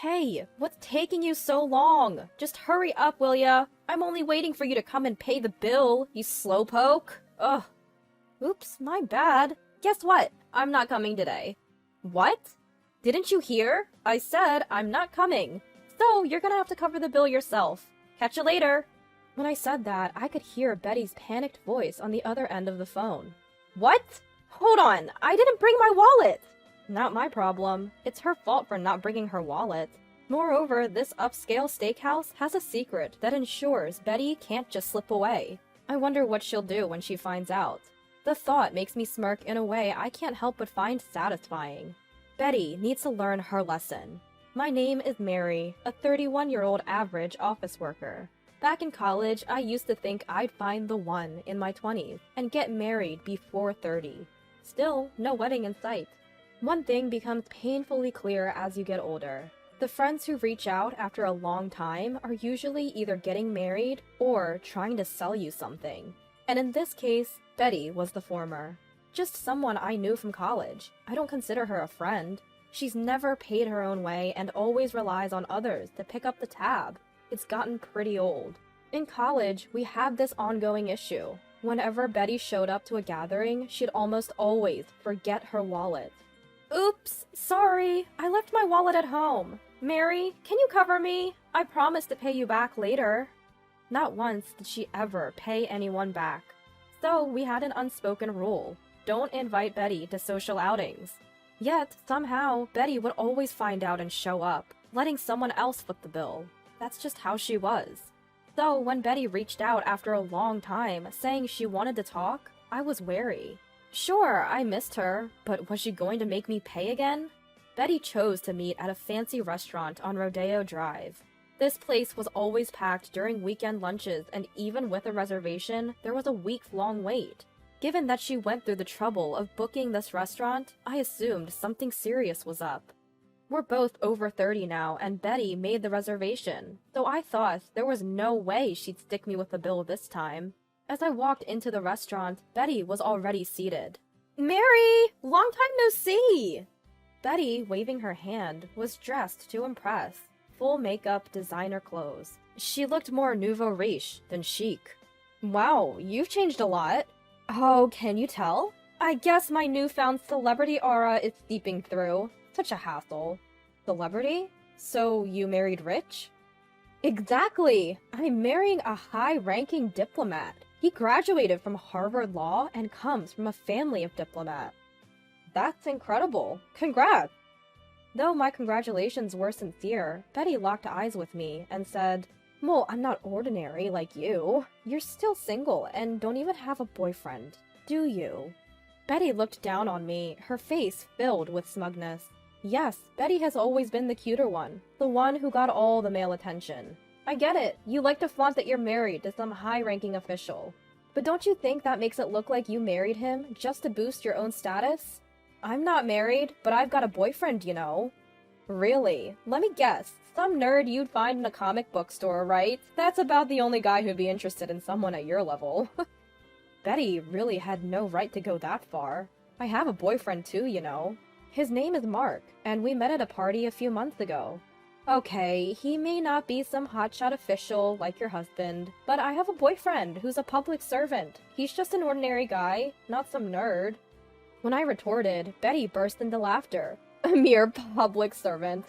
Hey, what's taking you so long? Just hurry up, will ya? I'm only waiting for you to come and pay the bill, you slowpoke. Ugh. Oops, my bad. Guess what? I'm not coming today. What? Didn't you hear? I said I'm not coming. So you're gonna have to cover the bill yourself. Catch you later. When I said that, I could hear Betty's panicked voice on the other end of the phone. What? Hold on, I didn't bring my wallet! Not my problem. It's her fault for not bringing her wallet. Moreover, this upscale steakhouse has a secret that ensures Betty can't just slip away. I wonder what she'll do when she finds out. The thought makes me smirk in a way I can't help but find satisfying. Betty needs to learn her lesson. My name is Mary, a 31-year-old average office worker. Back in college, I used to think I'd find the one in my 20s and get married before 30. Still, no wedding in sight. One thing becomes painfully clear as you get older. The friends who reach out after a long time are usually either getting married or trying to sell you something. And in this case, Betty was the former. Just someone I knew from college. I don't consider her a friend. She's never paid her own way and always relies on others to pick up the tab. It's gotten pretty old. In college, we had this ongoing issue. Whenever Betty showed up to a gathering, she'd almost always forget her wallet. Oops, sorry, I left my wallet at home. Mary, can you cover me? I promise to pay you back later. Not once did she ever pay anyone back. So we had an unspoken rule. Don't invite Betty to social outings. Yet, somehow, Betty would always find out and show up, letting someone else foot the bill. That's just how she was. So when Betty reached out after a long time, saying she wanted to talk, I was wary. Sure, I missed her, but was she going to make me pay again? Betty chose to meet at a fancy restaurant on Rodeo Drive. This place was always packed during weekend lunches, and even with a reservation, there was a week-long wait. Given that she went through the trouble of booking this restaurant, I assumed something serious was up. We're both over 30 now, and Betty made the reservation, so I thought there was no way she'd stick me with the bill this time. As I walked into the restaurant, Betty was already seated. Mary! Long time no see! Betty, waving her hand, was dressed to impress. Full makeup, designer clothes. She looked more nouveau riche than chic. Wow, you've changed a lot. Oh, can you tell? I guess my newfound celebrity aura is seeping through. Such a hassle. Celebrity? So you married rich? Exactly! I'm marrying a high-ranking diplomat. He graduated from Harvard Law and comes from a family of diplomats. That's incredible. Congrats! Though my congratulations were sincere, Betty locked eyes with me and said, Well, I'm not ordinary like you. You're still single and don't even have a boyfriend, do you? Betty looked down on me, her face filled with smugness. Yes, Betty has always been the cuter one, the one who got all the male attention. I get it, you like to flaunt that you're married to some high-ranking official. But don't you think that makes it look like you married him just to boost your own status? I'm not married, but I've got a boyfriend, you know. Really? Let me guess. Some nerd you'd find in a comic book store, right? That's about the only guy who'd be interested in someone at your level. Betty really had no right to go that far. I have a boyfriend too, you know. His name is Mark, and we met at a party a few months ago. Okay, he may not be some hotshot official like your husband, but I have a boyfriend who's a public servant. He's just an ordinary guy, not some nerd. When I retorted, Betty burst into laughter. A mere public servant.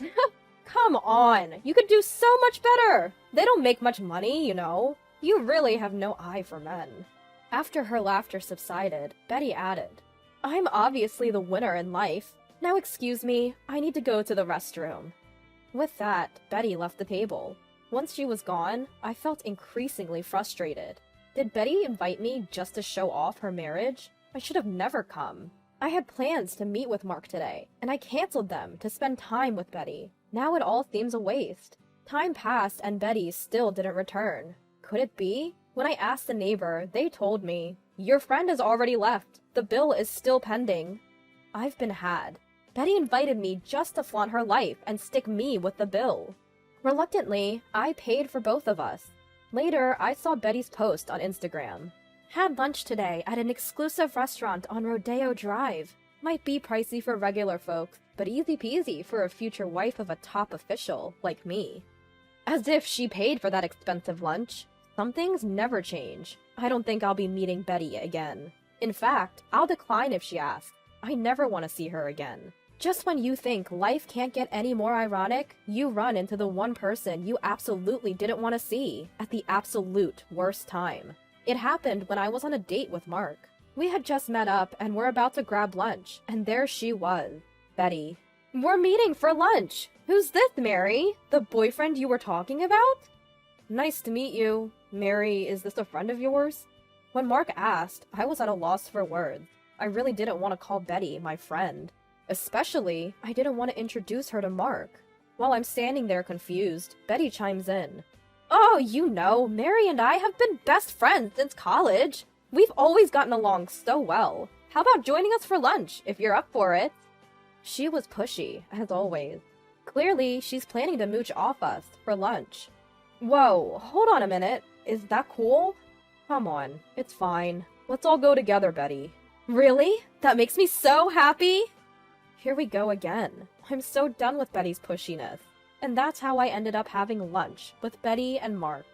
Come on, you could do so much better. They don't make much money, you know. You really have no eye for men. After her laughter subsided, Betty added, I'm obviously the winner in life. Now excuse me, I need to go to the restroom. With that, Betty left the table. Once she was gone, I felt increasingly frustrated. Did Betty invite me just to show off her marriage? I should have never come. I had plans to meet with Mark today, and I canceled them to spend time with Betty. Now it all seems a waste. Time passed and Betty still didn't return. Could it be? When I asked the neighbor, they told me, Your friend has already left. The bill is still pending. I've been had. Betty invited me just to flaunt her life and stick me with the bill. Reluctantly, I paid for both of us. Later, I saw Betty's post on Instagram. Had lunch today at an exclusive restaurant on Rodeo Drive. Might be pricey for regular folks, but easy peasy for a future wife of a top official like me. As if she paid for that expensive lunch. Some things never change. I don't think I'll be meeting Betty again. In fact, I'll decline if she asks. I never want to see her again. Just when you think life can't get any more ironic, you run into the one person you absolutely didn't want to see at the absolute worst time. It happened when I was on a date with Mark. We had just met up and were about to grab lunch, and there she was, Betty. We're meeting for lunch. Who's this, Mary? The boyfriend you were talking about? Nice to meet you. Mary, is this a friend of yours? When Mark asked, I was at a loss for words. I really didn't want to call Betty my friend. Especially, I didn't want to introduce her to Mark. While I'm standing there confused, Betty chimes in. Oh, you know, Mary and I have been best friends since college. We've always gotten along so well. How about joining us for lunch, if you're up for it? She was pushy, as always. Clearly, she's planning to mooch off us for lunch. Whoa, hold on a minute. Is that cool? Come on, it's fine. Let's all go together, Betty. Really? That makes me so happy! Here we go again. I'm so done with Betty's pushiness. And that's how I ended up having lunch with Betty and Mark.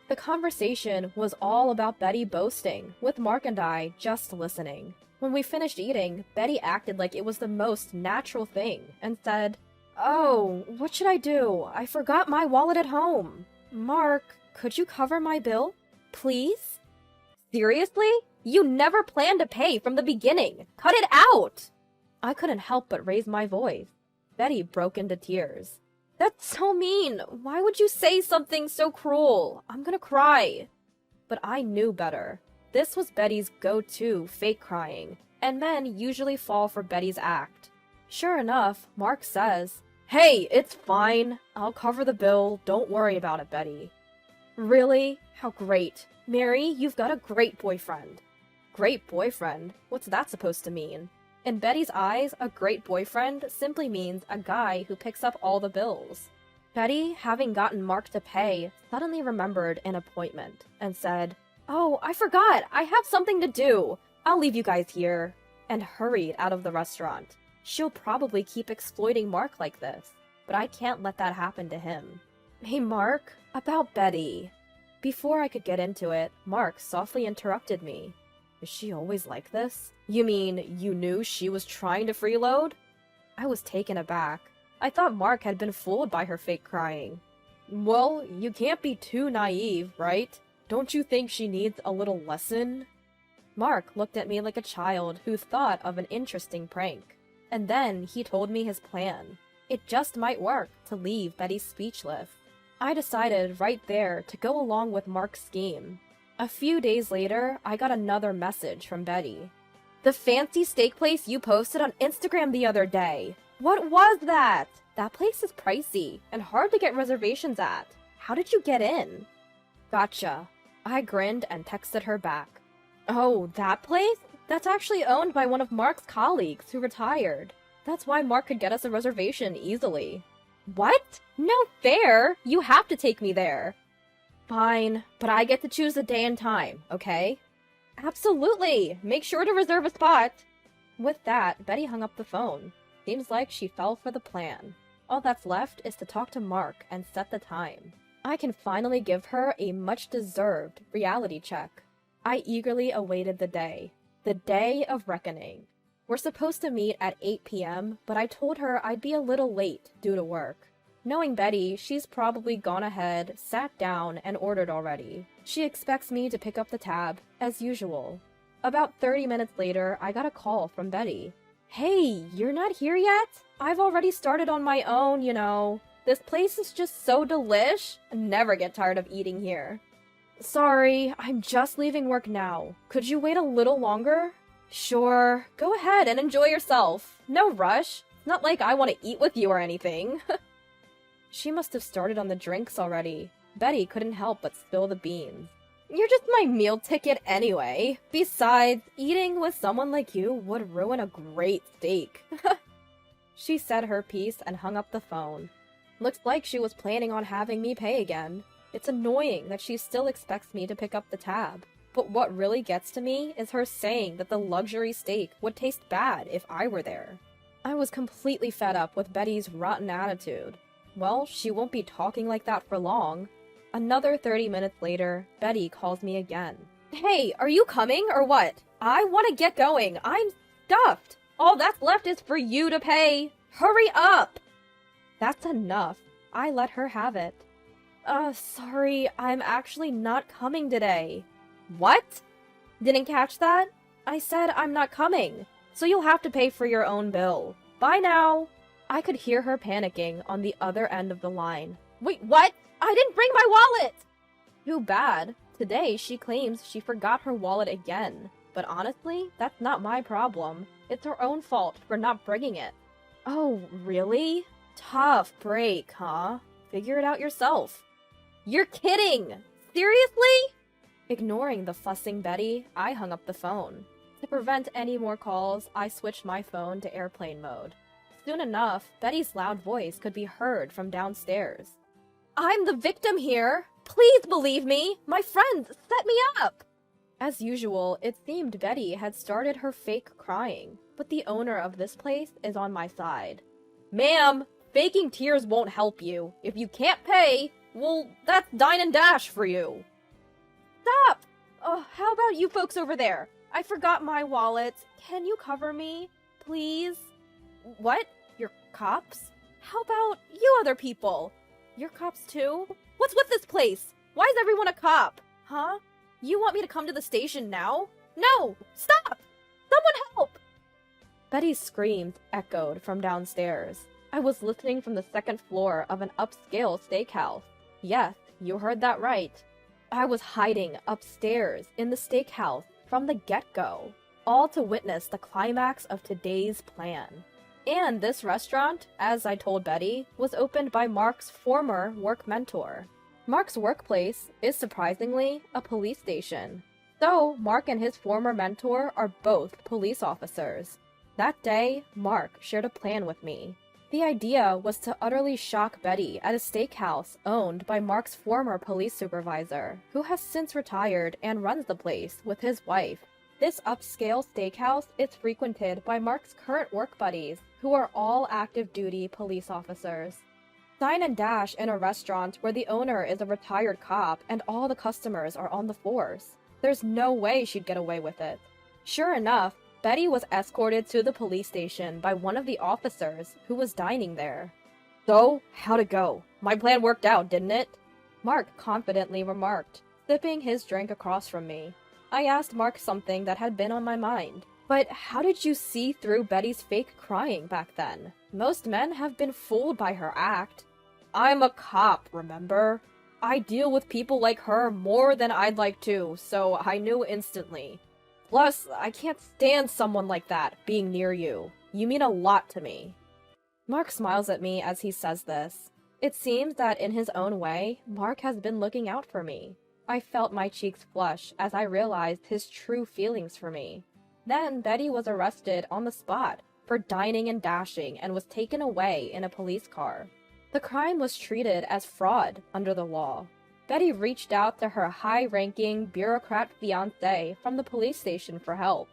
The conversation was all about Betty boasting, with Mark and I just listening. When we finished eating, Betty acted like it was the most natural thing and said, Oh, what should I do? I forgot my wallet at home. Mark, could you cover my bill? Please? Seriously? You never planned to pay from the beginning. Cut it out! I couldn't help but raise my voice. Betty broke into tears. That's so mean. Why would you say something so cruel? I'm gonna cry. But I knew better. This was Betty's go-to fake crying, and men usually fall for Betty's act. Sure enough, Mark says, Hey, it's fine. I'll cover the bill. Don't worry about it, Betty. Really? How great. Mary, you've got a great boyfriend. Great boyfriend? What's that supposed to mean? In Betty's eyes, a great boyfriend simply means a guy who picks up all the bills. Betty, having gotten Mark to pay, suddenly remembered an appointment and said, Oh, I forgot! I have something to do! I'll leave you guys here, and hurried out of the restaurant. She'll probably keep exploiting Mark like this, but I can't let that happen to him. Hey Mark, about Betty. Before I could get into it, Mark softly interrupted me. Is she always like this? You mean you knew she was trying to freeload? I was taken aback. I thought Mark had been fooled by her fake crying. Well, you can't be too naive, right? Don't you think she needs a little lesson? Mark looked at me like a child who thought of an interesting prank. And then he told me his plan. It just might work to leave Betty speechless. I decided right there to go along with Mark's scheme. A few days later, I got another message from Betty. The fancy steak place you posted on Instagram the other day. What was that? That place is pricey and hard to get reservations at. How did you get in? Gotcha. I grinned and texted her back. Oh, that place? That's actually owned by one of Mark's colleagues who retired. That's why Mark could get us a reservation easily. What? No fair! You have to take me there. Fine, but I get to choose the day and time, okay? Absolutely! Make sure to reserve a spot! With that, Betty hung up the phone. Seems like she fell for the plan. All that's left is to talk to Mark and set the time. I can finally give her a much-deserved reality check. I eagerly awaited the day. The day of reckoning. We're supposed to meet at 8 p.m., but I told her I'd be a little late due to work. Knowing Betty, she's probably gone ahead, sat down, and ordered already. She expects me to pick up the tab, as usual. About 30 minutes later, I got a call from Betty. Hey, you're not here yet? I've already started on my own, you know. This place is just so delish. I never get tired of eating here. Sorry, I'm just leaving work now. Could you wait a little longer? Sure, go ahead and enjoy yourself. No rush. It's not like I want to eat with you or anything. She must have started on the drinks already. Betty couldn't help but spill the beans. You're just my meal ticket anyway. Besides, eating with someone like you would ruin a great steak. She said her piece and hung up the phone. Looks like she was planning on having me pay again. It's annoying that she still expects me to pick up the tab. But what really gets to me is her saying that the luxury steak would taste bad if I were there. I was completely fed up with Betty's rotten attitude. Well, she won't be talking like that for long. Another 30 minutes later, Betty calls me again. Hey, are you coming or what? I want to get going. I'm stuffed. All that's left is for you to pay. Hurry up! That's enough. I let her have it. Sorry, I'm actually not coming today. What? Didn't catch that? I said I'm not coming, so you'll have to pay for your own bill. Bye now. I could hear her panicking on the other end of the line. Wait, what? I didn't bring my wallet! Too bad. Today she claims she forgot her wallet again. But honestly, that's not my problem. It's her own fault for not bringing it. Oh, really? Tough break, huh? Figure it out yourself. You're kidding! Seriously? Ignoring the fussing Betty, I hung up the phone. To prevent any more calls, I switched my phone to airplane mode. Soon enough, Betty's loud voice could be heard from downstairs. I'm the victim here! Please believe me! My friends set me up! As usual, it seemed Betty had started her fake crying, but the owner of this place is on my side. Ma'am, faking tears won't help you. If you can't pay, well, that's dine and dash for you. Stop! How about you folks over there? I forgot my wallet. Can you cover me, please? What? You're cops? How about you other people? You're cops too? What's with this place? Why is everyone a cop? Huh? You want me to come to the station now? No! Stop! Someone help! Betty's screams echoed from downstairs. I was listening from the second floor of an upscale steakhouse. Yes, you heard that right. I was hiding upstairs in the steakhouse from the get-go, all to witness the climax of today's plan. And this restaurant, as I told Betty, was opened by Mark's former work mentor. Mark's workplace is surprisingly a police station. So, Mark and his former mentor are both police officers. That day, Mark shared a plan with me. The idea was to utterly shock Betty at a steakhouse owned by Mark's former police supervisor, who has since retired and runs the place with his wife. This upscale steakhouse is frequented by Mark's current work buddies, who are all active-duty police officers. Dine and dash in a restaurant where the owner is a retired cop and all the customers are on the force. There's no way she'd get away with it. Sure enough, Betty was escorted to the police station by one of the officers who was dining there. So, how'd it go? My plan worked out, didn't it? Mark confidently remarked, sipping his drink across from me. I asked Mark something that had been on my mind. But how did you see through Betty's fake crying back then? Most men have been fooled by her act. I'm a cop, remember? I deal with people like her more than I'd like to, so I knew instantly. Plus, I can't stand someone like that being near you. You mean a lot to me. Mark smiles at me as he says this. It seems that in his own way, Mark has been looking out for me. I felt my cheeks flush as I realized his true feelings for me. Then Betty was arrested on the spot for dining and dashing and was taken away in a police car. The crime was treated as fraud under the law. Betty reached out to her high-ranking bureaucrat fiancé from the police station for help.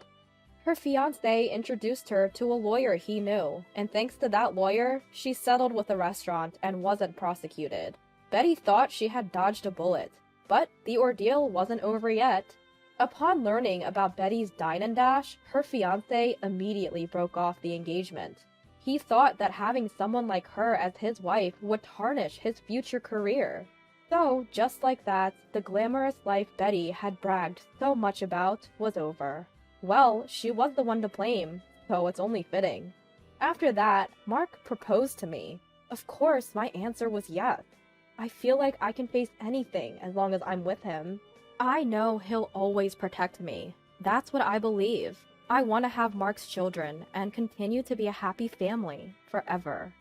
Her fiancé introduced her to a lawyer he knew, and thanks to that lawyer, she settled with the restaurant and wasn't prosecuted. Betty thought she had dodged a bullet, but the ordeal wasn't over yet. Upon learning about Betty's dine and dash, her fiancé immediately broke off the engagement. He thought that having someone like her as his wife would tarnish his future career. So, just like that, the glamorous life Betty had bragged so much about was over. Well, she was the one to blame, so it's only fitting. After that, Mark proposed to me. Of course, my answer was yes. I feel like I can face anything as long as I'm with him. I know he'll always protect me. That's what I believe. I want to have Mark's children and continue to be a happy family forever.